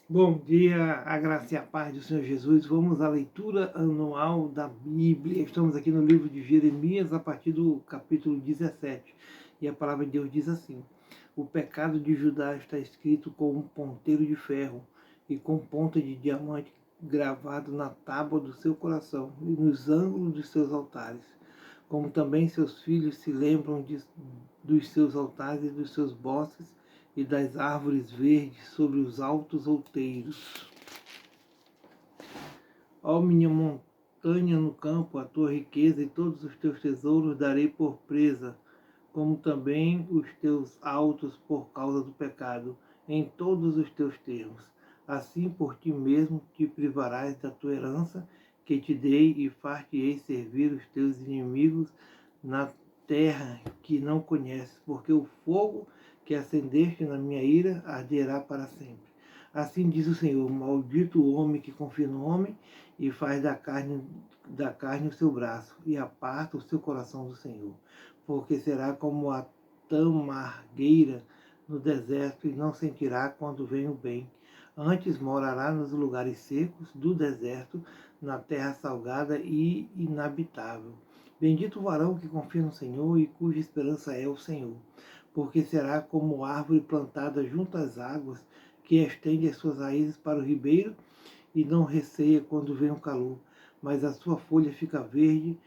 Bom dia, a graça e a paz do Senhor Jesus. Vamos à leitura anual da Bíblia. Estamos aqui no livro de Jeremias, a partir do capítulo 17. E a palavra de Deus diz assim: O pecado de Judá está escrito com um ponteiro de ferro e com ponta de diamante gravado na tábua do seu coração e nos ângulos dos seus altares. Como também seus filhos se lembram dos seus altares e dos seus bosques e das árvores verdes sobre os altos outeiros. Ó minha montanha no campo, a tua riqueza e todos os teus tesouros darei por presa, como também os teus altos por causa do pecado, em todos os teus termos. Assim por ti mesmo te privarás da tua herança, que te dei, e far-te-ei servir os teus inimigos na terra que não conheces, porque o fogo que acendeste na minha ira arderá para sempre. Assim diz o Senhor: maldito o homem que confia no homem e faz da carne o seu braço, e aparta o seu coração do Senhor, porque será como a tamargueira no deserto, e não sentirá quando vem o bem. Antes morará nos lugares secos do deserto, na terra salgada e inabitável. Bendito o varão que confia no Senhor e cuja esperança é o Senhor, porque será como árvore plantada junto às águas, que estende as suas raízes para o ribeiro e não receia quando vem o calor, mas a sua folha fica verde,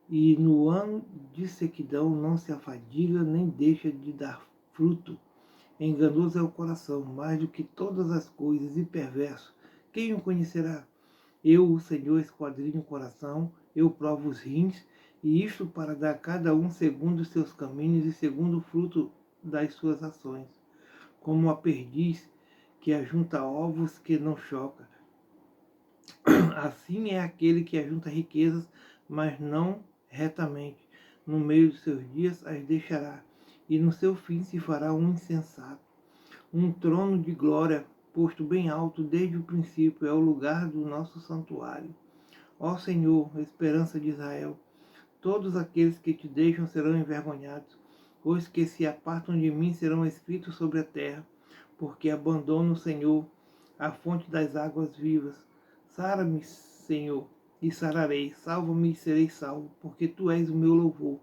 e no ano de sequidão não se afadiga nem deixa de dar fruto. Enganoso é o coração, mais do que todas as coisas, e perverso. Quem o conhecerá? Eu, o Senhor, esquadrinho o coração, eu provo os rins, e isto para dar a cada um segundo os seus caminhos e segundo o fruto das suas ações. Como a perdiz que ajunta ovos que não choca, assim é aquele que ajunta riquezas, mas não retamente. No meio dos seus dias as deixará, e no seu fim se fará um insensato. Um trono de glória, posto bem alto desde o princípio, é o lugar do nosso santuário. Ó Senhor, esperança de Israel, todos aqueles que te deixam serão envergonhados. Os que se apartam de mim serão escritos sobre a terra, porque abandono o Senhor, a fonte das águas vivas. Sara-me, Senhor, e sararei. Salva-me e serei salvo, porque tu és o meu louvor.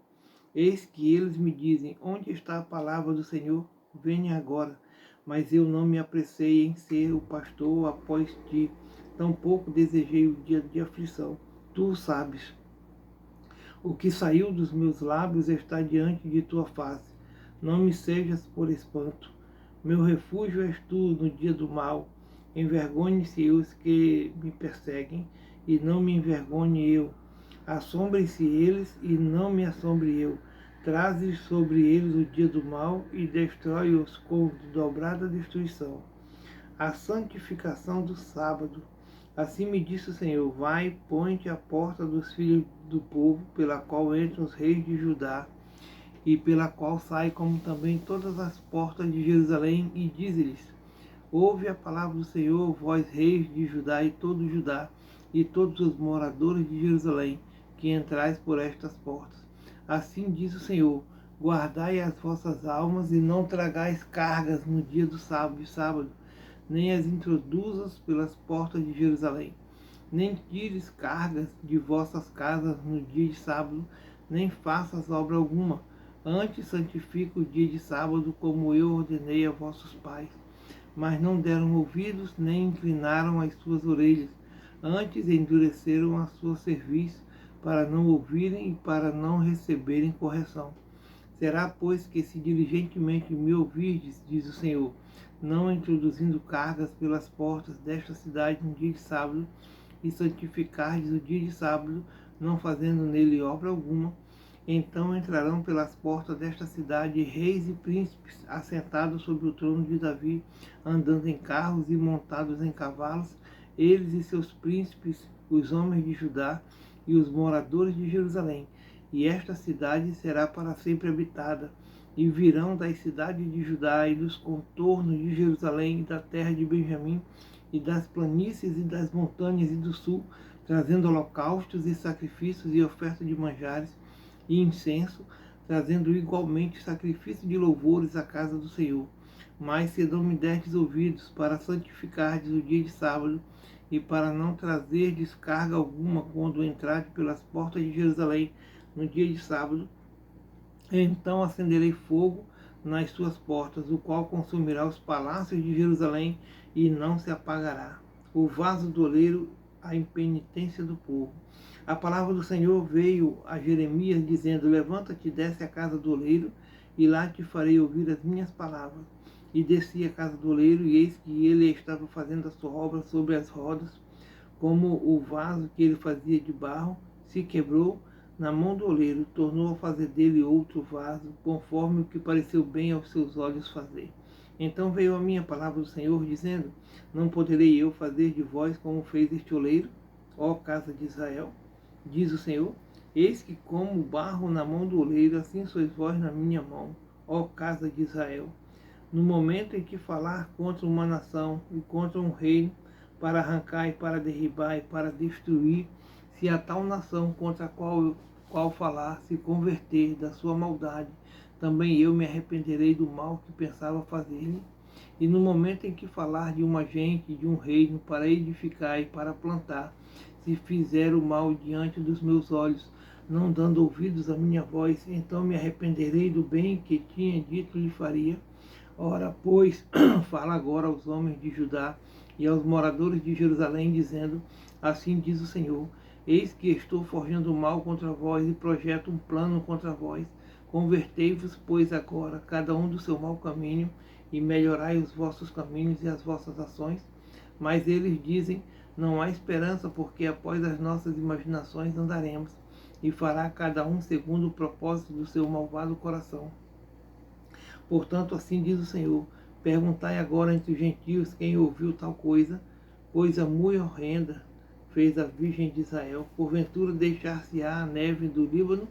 Eis que eles me dizem: onde está a palavra do Senhor? Venha agora. Mas eu não me apressei em ser o pastor após ti, tampouco desejei o dia de aflição. Tu o sabes. O que saiu dos meus lábios está diante de tua face. Não me sejas por espanto. Meu refúgio és tu no dia do mal. Envergonhe-se os que me perseguem, e não me envergonhe eu. Assombrem-se eles, e não me assombre eu. Trazes sobre eles o dia do mal, e destrói-os com dobrada destruição. A santificação do sábado. Assim me disse o Senhor: vai, põe-te à porta dos filhos do povo, pela qual entram os reis de Judá, e pela qual sai, como também todas as portas de Jerusalém, e dize-lhes: ouve a palavra do Senhor, vós reis de Judá e todo Judá, e todos os moradores de Jerusalém, que entrais por estas portas. Assim diz o Senhor: guardai as vossas almas, e não tragais cargas no dia do sábado, nem as introduzas pelas portas de Jerusalém. Nem tires cargas de vossas casas no dia de sábado, nem faças obra alguma. Antes santifica o dia de sábado, como eu ordenei a vossos pais. Mas não deram ouvidos, nem inclinaram as suas orelhas. Antes endureceram a sua cerviz, para não ouvirem e para não receberem correção. Será, pois, que se diligentemente me ouvirdes, diz o Senhor, não introduzindo cargas pelas portas desta cidade no dia de sábado, e santificardes o dia de sábado, não fazendo nele obra alguma, então entrarão pelas portas desta cidade reis e príncipes, assentados sobre o trono de Davi, andando em carros e montados em cavalos, eles e seus príncipes, os homens de Judá e os moradores de Jerusalém. E esta cidade será para sempre habitada, e virão das cidades de Judá e dos contornos de Jerusalém e da terra de Benjamim, e das planícies e das montanhas e do sul, trazendo holocaustos e sacrifícios e oferta de manjares e incenso, trazendo igualmente sacrifício de louvores à casa do Senhor. Mas se não me derdes ouvidos para santificardes o dia de sábado, e para não trazer descarga alguma quando entrardes pelas portas de Jerusalém no dia de sábado, então acenderei fogo nas suas portas, o qual consumirá os palácios de Jerusalém e não se apagará. O vaso do oleiro, a impenitência do povo. A palavra do Senhor veio a Jeremias, dizendo: Levanta-te, desce à casa do oleiro, e lá te farei ouvir as minhas palavras. E desci à casa do oleiro, e eis que ele estava fazendo a sua obra sobre as rodas, como o vaso que ele fazia de barro se quebrou na mão do oleiro, tornou a fazer dele outro vaso, conforme o que pareceu bem aos seus olhos fazer. Então veio a minha palavra do Senhor, dizendo: Não poderei eu fazer de vós como fez este oleiro, ó casa de Israel? Diz o Senhor: Eis que como barro na mão do oleiro, assim sois vós na minha mão, ó casa de Israel. No momento em que falar contra uma nação e contra um reino, para arrancar e para derribar e para destruir, se a tal nação contra a qual falar se converter da sua maldade, também eu me arrependerei do mal que pensava fazer-lhe. E no momento em que falar de uma gente, de um reino, para edificar e para plantar, se fizer o mal diante dos meus olhos, não dando ouvidos à minha voz, então me arrependerei do bem que tinha dito lhe faria. Ora, pois, fala agora aos homens de Judá e aos moradores de Jerusalém, dizendo: Assim diz o Senhor: Eis que estou forjando mal contra vós e projeto um plano contra vós. Convertei-vos, pois, agora, cada um do seu mau caminho, e melhorai os vossos caminhos e as vossas ações. Mas eles dizem: Não há esperança, porque após as nossas imaginações andaremos, e fará cada um segundo o propósito do seu malvado coração. Portanto, assim diz o Senhor: Perguntai agora entre os gentios quem ouviu tal coisa muito horrenda fez a Virgem de Israel. Porventura deixar-se-á a neve do Líbano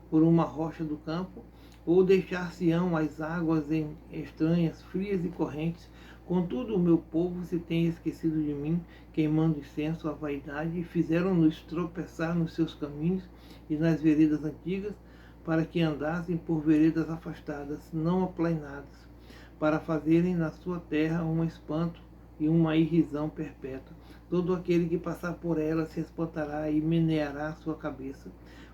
por uma rocha do campo? Ou deixar-se-ão as águas estranhas, frias e correntes? Contudo, o meu povo se tem esquecido de mim, queimando incenso à vaidade, e fizeram-nos tropeçar nos seus caminhos e nas veredas antigas, para que andassem por veredas afastadas, não aplainadas, para fazerem na sua terra um espanto e uma irrisão perpétua. Todo aquele que passar por ela se espantará e meneará sua cabeça.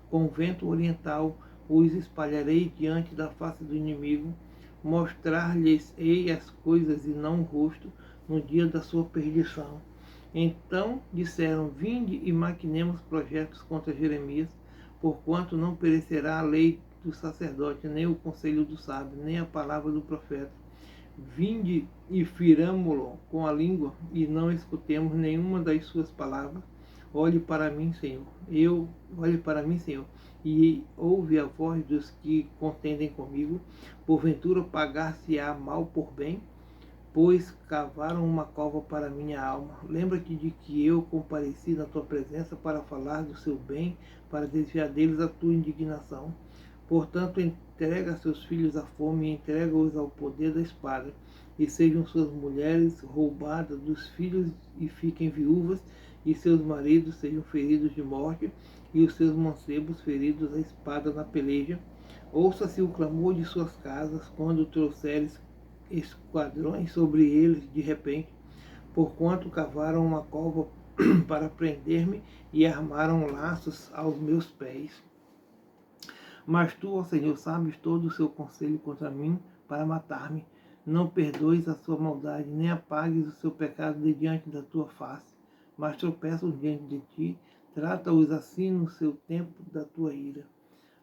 Com o vento oriental os espalharei diante da face do inimigo, mostrar-lhes-ei as coisas e não o rosto, no dia da sua perdição. Então disseram: Vinde e maquinemos projetos contra Jeremias, porquanto não perecerá a lei do sacerdote, nem o conselho do sábio, nem a palavra do profeta. Vinde e firamo-lo com a língua, e não escutemos nenhuma das suas palavras. Olhe para mim, Senhor. Olhe para mim, Senhor, e ouve a voz dos que contendem comigo. Porventura pagar-se-á mal por bem? Pois cavaram uma cova para minha alma. Lembra-te de que eu compareci na tua presença para falar do seu bem, para desviar deles a tua indignação. Portanto, entrega seus filhos à fome e entrega-os ao poder da espada, e sejam suas mulheres roubadas dos filhos e fiquem viúvas, e seus maridos sejam feridos de morte, e os seus mancebos feridos à espada na peleja. Ouça-se o clamor de suas casas quando trouxeres esquadrões sobre eles de repente, porquanto cavaram uma cova para prender-me e armaram laços aos meus pés. Mas tu, ó Senhor, sabes todo o seu conselho contra mim para matar-me. Não perdoes a sua maldade, nem apagues o seu pecado de diante da tua face, mas tropeçam diante de ti, trata-os assim no seu tempo da tua ira.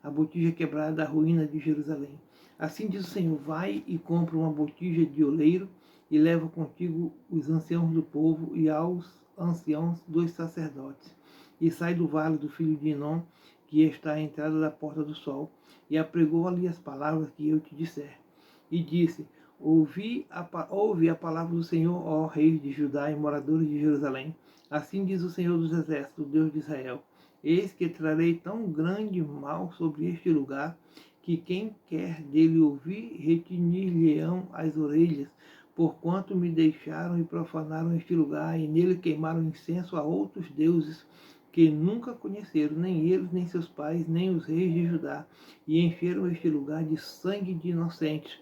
A botija quebrada da ruína de Jerusalém. Assim diz o Senhor: vai e compra uma botija de oleiro, e leva contigo os anciãos do povo e aos anciãos dos sacerdotes. E sai do vale do filho de Enom, que está à entrada da porta do sol, e apregou ali as palavras que eu te disser. E disse: ouve a palavra do Senhor, ó reis de Judá e moradores de Jerusalém. Assim diz o Senhor dos Exércitos, Deus de Israel: eis que trarei tão grande mal sobre este lugar, que quem quer dele ouvir, retinir-lhe-ão as orelhas, porquanto me deixaram e profanaram este lugar, e nele queimaram incenso a outros deuses, que nunca conheceram, nem eles, nem seus pais, nem os reis de Judá, e encheram este lugar de sangue de inocentes,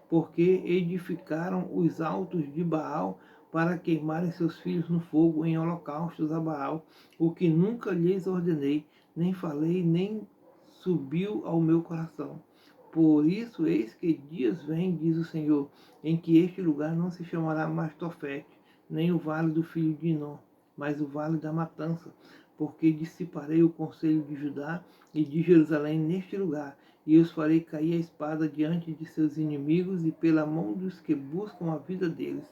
porque edificaram os altos de Baal para queimarem seus filhos no fogo em holocaustos a Baal, o que nunca lhes ordenei, nem falei, nem subiu ao meu coração. Por isso, eis que dias vêm, diz o Senhor, em que este lugar não se chamará mais Tofete, nem o vale do filho de Inom, mas o vale da matança, porque dissiparei o conselho de Judá e de Jerusalém neste lugar, e os farei cair a espada diante de seus inimigos e pela mão dos que buscam a vida deles.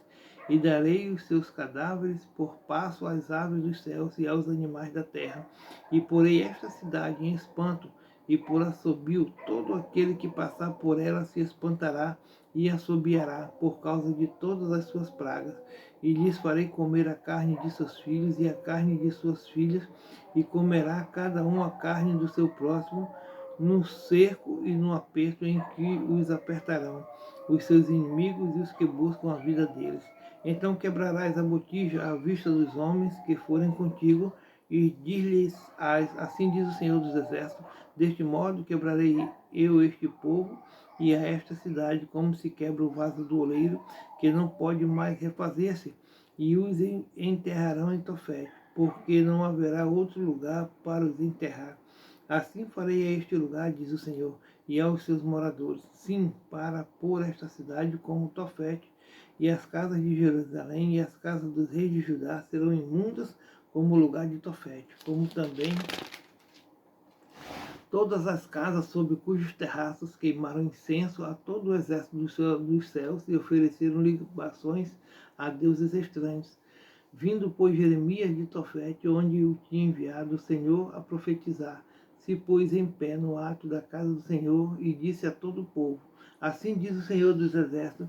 E darei os seus cadáveres por passo às aves dos céus e aos animais da terra. E porei esta cidade em espanto, e por assobio todo aquele que passar por ela se espantará e assobiará por causa de todas as suas pragas. E lhes farei comer a carne de seus filhos e a carne de suas filhas, e comerá cada um a carne do seu próximo, no cerco e no aperto em que os apertarão, os seus inimigos e os que buscam a vida deles. Então quebrarás a botija à vista dos homens que forem contigo, e diz-lhes-ás, assim diz o Senhor dos Exércitos, deste modo quebrarei eu este povo e a esta cidade, como se quebra o vaso do oleiro, que não pode mais refazer-se, e os enterrarão em Tofete, porque não haverá outro lugar para os enterrar. Assim farei a este lugar, diz o Senhor, e aos seus moradores, sim, para pôr esta cidade como Tofete, e as casas de Jerusalém e as casas dos reis de Judá serão imundas como o lugar de Tofete, como também todas as casas sob cujos terraços queimaram incenso a todo o exército dos céus e ofereceram libações a deuses estranhos. Vindo, pois, Jeremias de Tofete, onde o tinha enviado o Senhor a profetizar, se pôs em pé no ato da casa do Senhor e disse a todo o povo: Assim diz o Senhor dos Exércitos,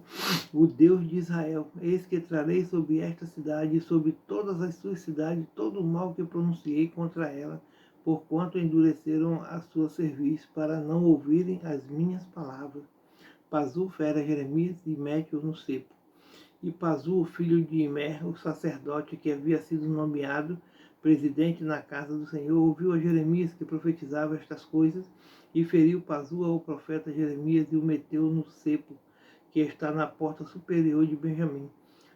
o Deus de Israel: Eis que trarei sobre esta cidade e sobre todas as suas cidades todo o mal que pronunciei contra ela, porquanto endureceram a sua cerviz, para não ouvirem as minhas palavras. Pazu fere Jeremias e mete-o no cepo. E Pazu, filho de Imer, o sacerdote que havia sido nomeado presidente na casa do Senhor, ouviu a Jeremias que profetizava estas coisas, e feriu Pazu ao profeta Jeremias e o meteu no cepo, que está na porta superior de Benjamim,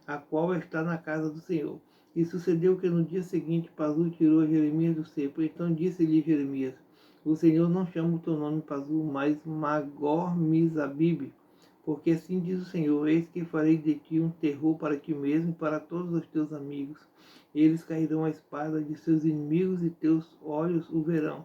a qual está na casa do Senhor. E sucedeu que no dia seguinte Pazu tirou Jeremias do cepo. Então disse-lhe Jeremias: O Senhor não chama o teu nome Pazu, mas Magor-Mizabib, porque assim diz o Senhor: Eis que farei de ti um terror para ti mesmo e para todos os teus amigos. Eles cairão à espada de seus inimigos e teus olhos o verão.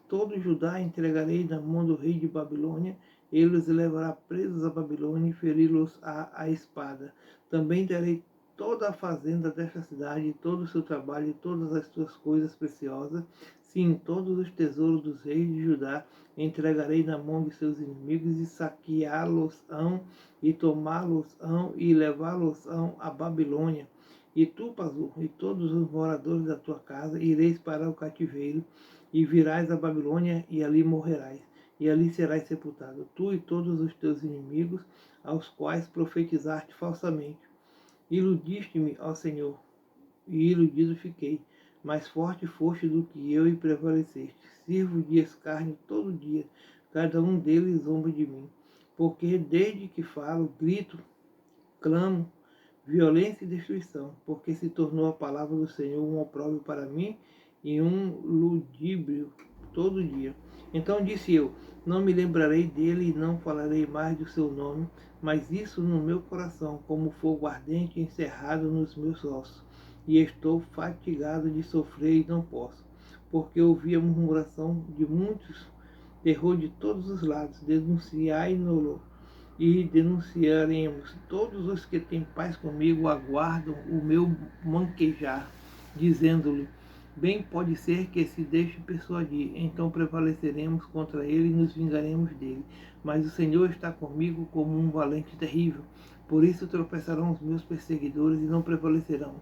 Todo Judá entregarei na mão do rei de Babilônia. Ele os levará presos a Babilônia e feri-los à espada. Também darei toda a fazenda desta cidade, todo o seu trabalho e todas as suas coisas preciosas. Sim, todos os tesouros dos reis de Judá entregarei na mão de seus inimigos e saqueá-los-ão e tomá-los-ão e levá-los-ão a Babilônia. E tu, Pazu, e todos os moradores da tua casa ireis para o cativeiro, e virás a Babilônia, e ali morrerás, e ali serás sepultado, tu e todos os teus inimigos, aos quais profetizaste falsamente. Iludiste-me, ó Senhor, e iludido fiquei. Mais forte foste do que eu e prevaleceste. Sirvo de escárnio todo dia, cada um deles zomba de mim. Porque desde que falo, grito, clamo, violência e destruição, porque se tornou a palavra do Senhor um opróbrio para mim e um ludíbrio todo dia. Então disse eu: Não me lembrarei dele e não falarei mais do seu nome, mas isso no meu coração, como fogo ardente encerrado nos meus ossos. E estou fatigado de sofrer e não posso, porque ouvi a murmuração de muitos, terror de todos os lados. Denunciai-no e denunciaremos. Todos os que têm paz comigo aguardam o meu manquejar, dizendo-lhe: Bem pode ser que se deixe persuadir, então prevaleceremos contra ele e nos vingaremos dele. Mas o Senhor está comigo como um valente terrível. Por isso tropeçarão os meus perseguidores e não prevalecerão.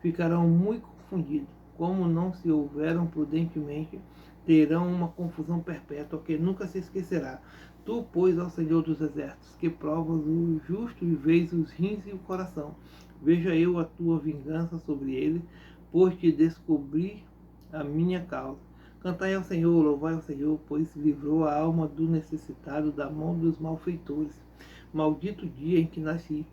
Ficarão muito confundidos. Como não se houveram prudentemente, terão uma confusão perpétua que nunca se esquecerá. Tu, pois, ó Senhor dos Exércitos, que provas o justo e vês os rins e o coração, veja eu a tua vingança sobre ele, pois te descobri a minha causa. Cantai ao Senhor, louvai ao Senhor, pois livrou a alma do necessitado da mão dos malfeitores. Maldito dia em que nasci,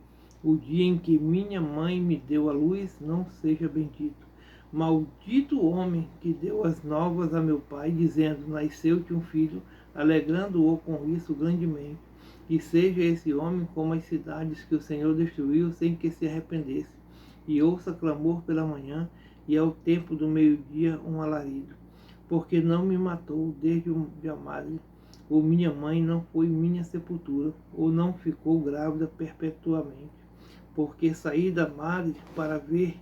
o dia em que minha mãe me deu a luz, não seja bendito. Maldito o homem que deu as novas a meu pai, dizendo, nasceu-te um filho, alegrando-o com isso grandemente. E seja esse homem como as cidades que o Senhor destruiu sem que se arrependesse. E ouça clamor pela manhã, e ao tempo do meio-dia um alarido. Porque não me matou desde a madre, ou minha mãe não foi minha sepultura, ou não ficou grávida perpetuamente. Porque saí da madre para ver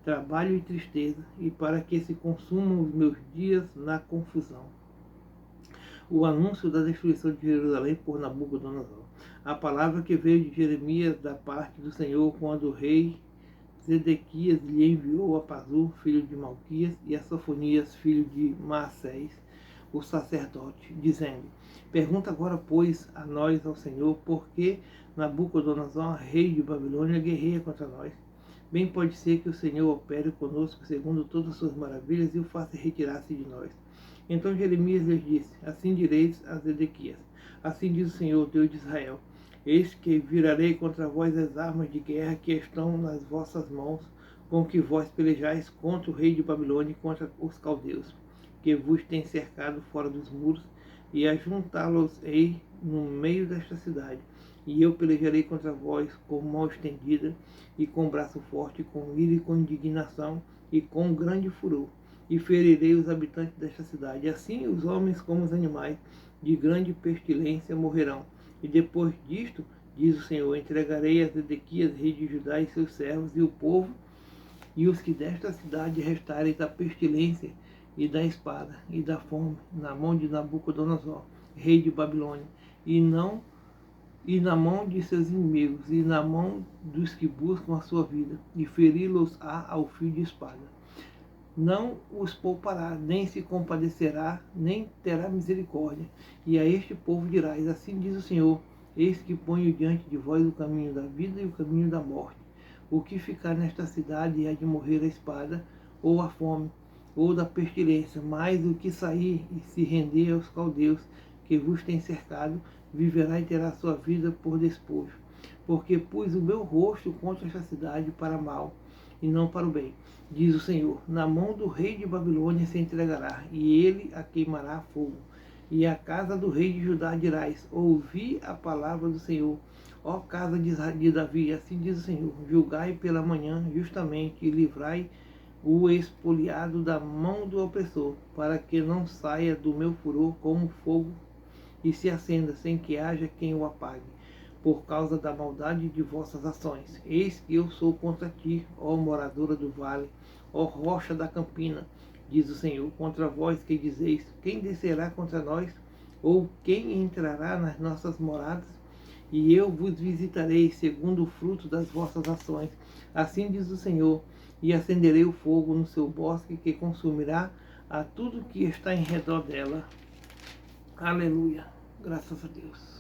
trabalho e tristeza, e para que se consumam os meus dias na confusão. O anúncio da destruição de Jerusalém por Nabucodonosor. A palavra que veio de Jeremias da parte do Senhor quando o rei Zedequias lhe enviou a Pazur, filho de Malquias, e a Sofonias, filho de Maassés, o sacerdote, dizendo, pergunta agora, pois, a nós, ao Senhor, por que Nabucodonosor, rei de Babilônia, guerreia contra nós? Bem pode ser que o Senhor opere conosco segundo todas as suas maravilhas e o faça retirar-se de nós. Então Jeremias lhes disse, assim direis a Zedequias, assim diz o Senhor, Deus de Israel, eis que virarei contra vós as armas de guerra que estão nas vossas mãos, com que vós pelejais contra o rei de Babilônia e contra os caldeus, que vos têm cercado fora dos muros, e ajuntá-los-ei no meio desta cidade. E eu pelejarei contra vós com mão estendida, e com braço forte, com ira e com indignação, e com grande furor. E ferirei os habitantes desta cidade. Assim os homens como os animais, de grande pestilência, morrerão. E depois disto, diz o Senhor, entregarei a Zedequias, rei de Judá, e seus servos, e o povo, e os que desta cidade restarem da pestilência, e da espada, e da fome, na mão de Nabucodonosor, rei de Babilônia, e na mão de seus inimigos, e na mão dos que buscam a sua vida, e feri-los-á ao fio de espada. Não os poupará, nem se compadecerá, nem terá misericórdia. E a este povo dirás, assim diz o Senhor, eis que ponho diante de vós o caminho da vida e o caminho da morte. O que ficar nesta cidade há de morrer a espada, ou a fome, ou da pestilência, mas o que sair e se render aos caldeus, que vos têm cercado, viverá e terá sua vida por despojo. Porque pus o meu rosto contra esta cidade para mal, e não para o bem, diz o Senhor. Na mão do rei de Babilônia se entregará, e ele a queimará a fogo. E a casa do rei de Judá dirás, ouvi a palavra do Senhor, ó casa de Davi, assim diz o Senhor, julgai pela manhã justamente, e livrai o expoliado da mão do opressor, para que não saia do meu furor como fogo, e se acenda sem que haja quem o apague, por causa da maldade de vossas ações. Eis que eu sou contra ti, ó moradora do vale, ó rocha da campina, diz o Senhor, contra vós que dizeis, quem descerá contra nós, ou quem entrará nas nossas moradas? E eu vos visitarei segundo o fruto das vossas ações, assim diz o Senhor, e acenderei o fogo no seu bosque, que consumirá a tudo que está em redor dela. Aleluia. Graças a Deus.